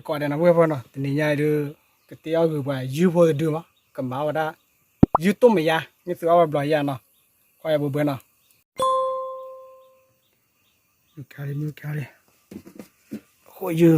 ก่อนเดี๋ยวนะเพื่อนเนาะทีนี้ยายดูก็เตี้ยคือว่ายูพอดูมั้งก็มาว่าได้ยูตุ้มไม่ยานี่ตัวเอาบลอยยาเนาะคอยบุเบเนาะมือแค่เลยโอ้ยยู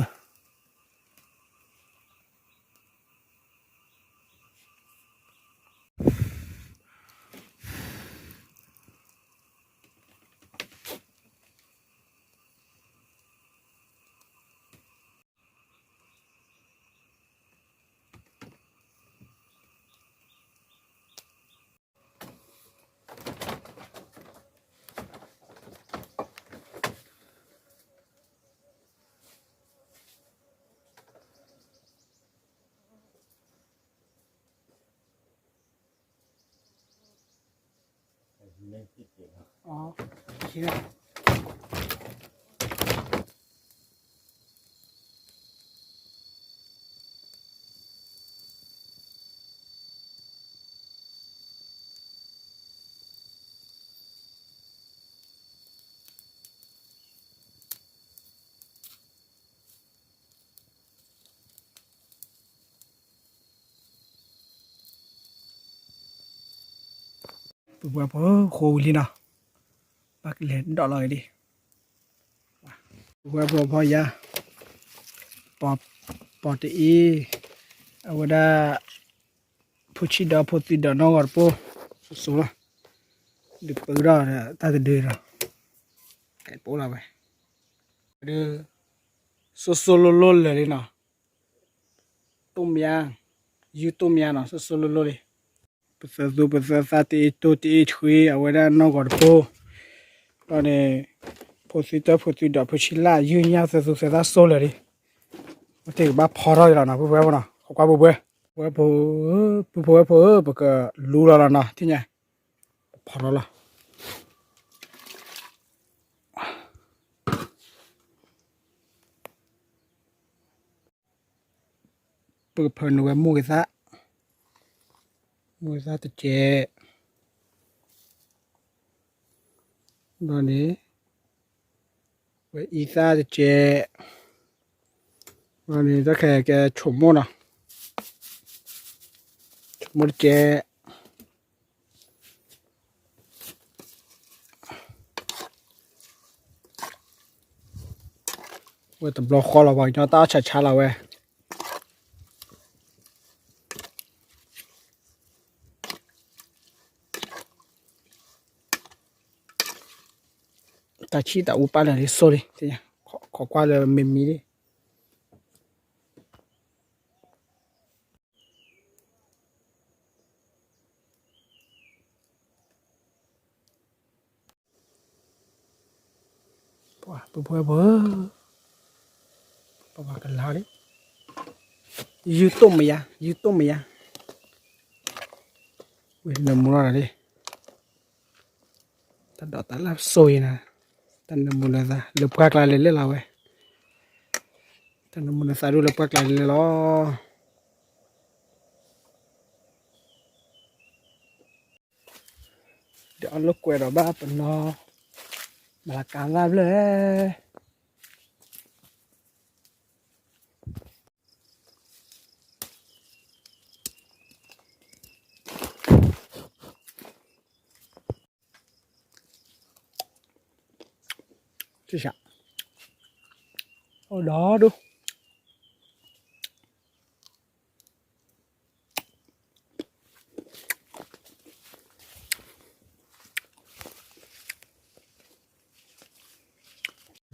อ๋อคิดว่าบุเบพอโคลีเนาะปักเล่นดอกเลยดิบุเบพอยาปอตีเอาไว้ได้ผู้ชิดาผู้ติดน้องกอดปูสู้ละดิบกระดาษตาจะเดือดไก่ปูละไปเดือสู้ๆลุ้นๆเลยเนาะต้มยางยูต้มยางเนาะสู้ๆลุ้นๆเลยภาษาที่ตัวที่ช่วยเอาไว้ได้น้องกอดปูตอนนี้ผู้ติดผู้ชิลายืนยาวสู้ๆได้สู้เลยมันจะบ้าพอร้อยแล้วนะผู้เบื่อเนาะเขาก็ผู้เบื่อเพราะก็รู้แล้วนะที่เนี่ยพอแล้วล่ะเปิดเพลินไว้มูกซะตะเจตอนนี้ไว้อีซาตะเจตอนนี้จะแค่ชมมดนะชมมดเจไว้ตบล้อคอเราไว้ยอดตาช้าๆเราเว้ยตาชีตาอุปาเลยโซ่เลยที่เนี่ยขอกว่าเลยไม่มีเลยว้าปะกันแล้วดิยูต้มไหมยะเว้ยเนื้อมูอะไรดิตัดดอกตัดลับซอยนะตันเนื้อมูอะไรซะเลือบกากลายเลยเราเว้ยตันเนื้อมูอะไรซะดูเลือบกากลายเลยล้อเดี๋ยวเอาลูกกล้วยดอกบ้าปนนอมาละการลาบเลยที่ฉะโอ้ดอดู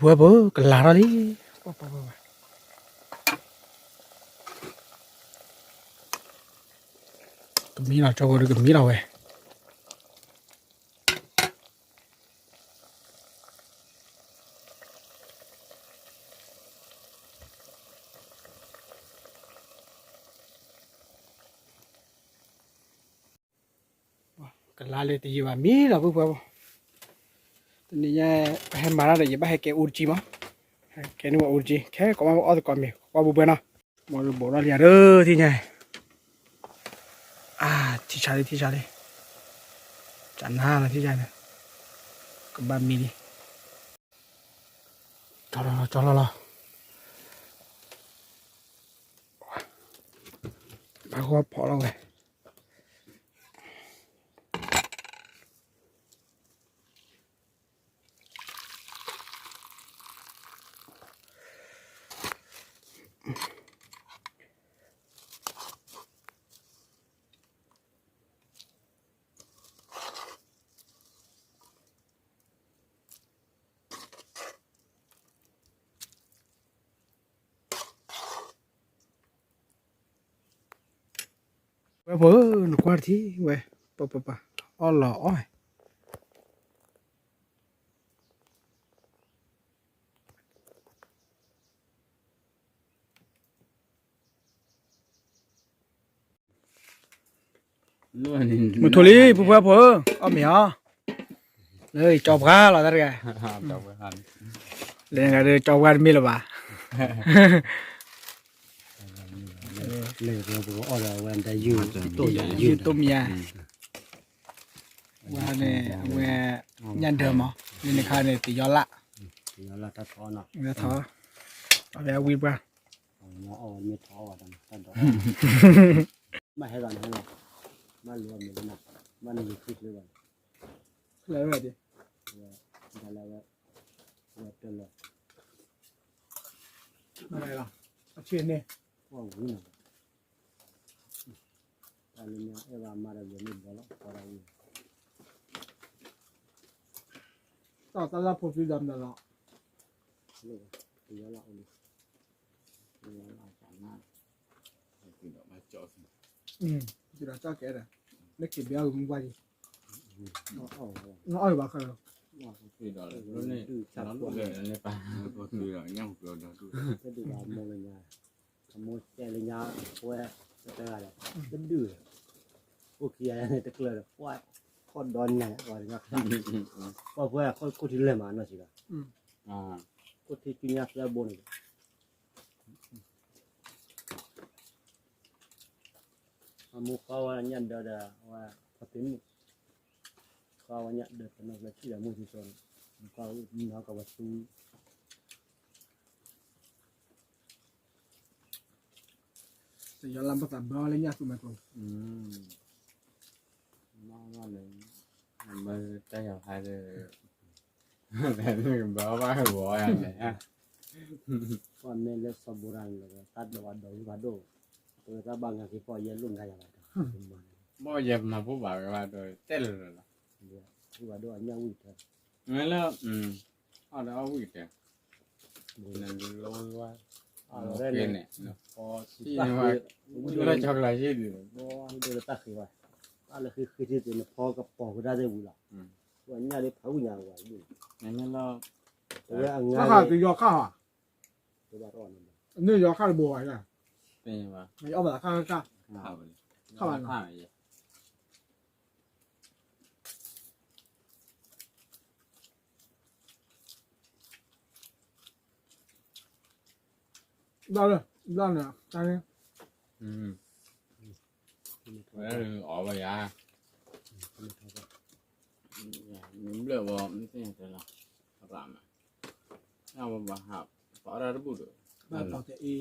บัวกันลาดิก็มีเราโจกก็มีเราเว้ยกันลาเลยที่ว่ามีเราบัวตอนนี้เนี่ยให้มาแล้วเดี๋ยวให้แกอุจิมั้งแกนึกว่าอุจิแค่ก็มาเอาแต่ก่อนมีว่าบัวนะมาดูบัวเราเรียนเด้อที่เนี่ยที่ชาเลยจันห้าเลยที่ชาเลยก็บ้านมีดิจอดแล้ว ก็พอแล้วไงเว้ยพอหนูกว่าที่เว้ยปะอ๋อเหรออ้อยมันทุลีปุ๊บพออ๋อเหมียวเลยจอบก้าเหรอท่านแกจอบก้าเรื่องอะไรจอบก้ามีหรือเปล่าเลยเราบอกว่าเราวันได้ยืนตัวใหญ่ ยืนตัวเมียว่าเนี่ยเมื่อยันเดิมอ๋อนี่ในค่ายเนี่ยตีย้อนละ แล้วเราตัดท้อเนาะ เนื้อท้อเอาแล้ววิบป่ะ เนาะเอาไม่ท้ออ่ะตัดดอกไม่ให้เราให้เราไม่รวมเลยนะมันมีคลิปเลยวัน แล้วแบบดิ ได้แล้วว่าเตือนเลย อะไรหรอเอาเชียนเนี่ย ว่าหุ่นตอนนี้เอวามาได้ยังไม่บอกแล้วพอเราอยู่ ต่อตลาดผมซื้อดำตลอด ลูกเยอะละอุ้ยเยอะละสามารถ จุดละเจ้าแก่เลยนักเก็บเบี้ยมึงไว้ เอา น้อยบ้าเขา Thì đó là lúc này nó lúc này là pa có người là nhau rồi đó tu จะดูว่าโมเลยเนี่ยขโมยแกเลยเนี่ยโอ้ยจะอะไรจะดื้อพวกเคียร์เนี่ยตะเกียบว่าข้อดอนเนี่ยว่าเนี่ยว่าเพื่อข้อที่เล่มาเนาะสิครับ à ข้อที่กินยาเสียบนมุกเขาว่าเนี่ยเดือดว่าพอถึงเขาว่าเนี่ยเดือดเป็นอะไรที่ละมือที่ส่วนเขามีเขากับวัตถุ แต่ย้อนลำภาษาบ้าเลยยากสุดไหมกู nó này mà tay vào hai rồi để mình bảo ba cái bộ anh này ha ก่อนเนี่ยเลือกสบุรังเลยตัดดอกดอกว่าโดตัวถ้าบางอย่างที่พอเย็นลุ่นกันอย่างไร bao giờ mà bố bảo cái ba rồi chết rồi là ที่ว่าโดอันยังวิ่งเถอะ nói là ở đó quỷ kìa nên lâu quá เรา nó ได้ kia เนี่ย này nó พอ chi nhưng mà nó cho lại chi được เดือดตักคือว่าอะไรคือที่ตัวพอกับปอกได้ได้บุญละวันนี้ได้เผาอย่างว่าอยู่ nên nó แต่ว่าง่า ข้าข้าย ตียอข้าอ่ะ ตัวบ้านร้อนนั่น นี่ยอข้าบัวไง tiền mà ไม่เอาแบบข้า khảo vậy Khảo à? khảo vậy ได้เลยได้เลยตอนนี้ vậy là ở vậy à mình lựa vào mình xem thế nào làm à nào mà học bỏ ra nó bù được บ้านปอเตอี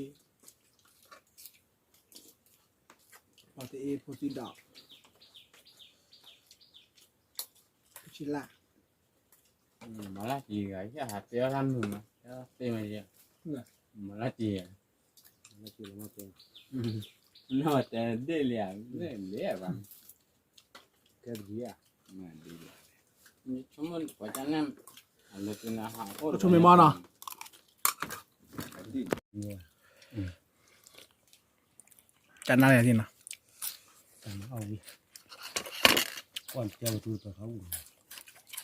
โพธิดอกชิล่า mà lá gì vậy cái hạt tiêu lắm rồi mà tiêu mày gì mà lá gì ไม่กินมาเป็น nóแต่ได้liềnได้liền bạn แค่ดีอ่ะ mà đi liền chúng mình phải chăng em anh được là học chúng mình mòn à เนี่ย จันอะไรที่น่ะ แต่มาเอาวิก่อนเจ้าตัวเขา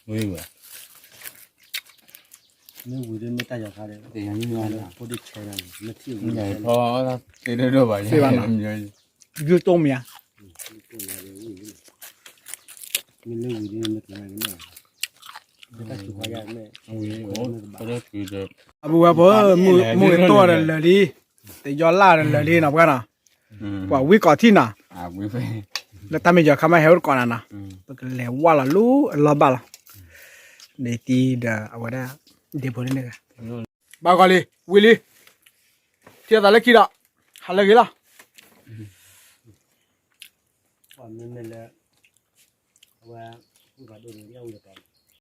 vui vẻ เนื้อวิเดินไม่ตายจากเขาเลย thì như thế nào พอได้ใช้กันไม่เที่ยว như vậy thôi thì đưa đưa vào Thì bạn làm rồi ยูต้มเนี่ย มีเรื่องวิเดินไม่ทำอะไรกันแน่ไม่ได้ช่วยกันแน่ vui ủa có đó thì được อาบัวเบอร์มือตัวเลยดิแต่ย้อนล่าเลยดินะกันนะกว่าวิก่อนที่น่ะ à vui vẻ แล้วถ้าไม่จะเข้ามาเฮลก่อนนะมันก็แล้วว่าละรู้รอบ้าละเดี๋ยวตีเดี๋ยวเอาไว้ได้เดี๋ยวพอดีเนี่ยบ้ากอลีวิลลี่เที่ยวตะเล็กกี่ละฮัลโหลกี่ละ ว่ามันเลยว่าผู้ว่าโดนเลี้ยงอยู่กัน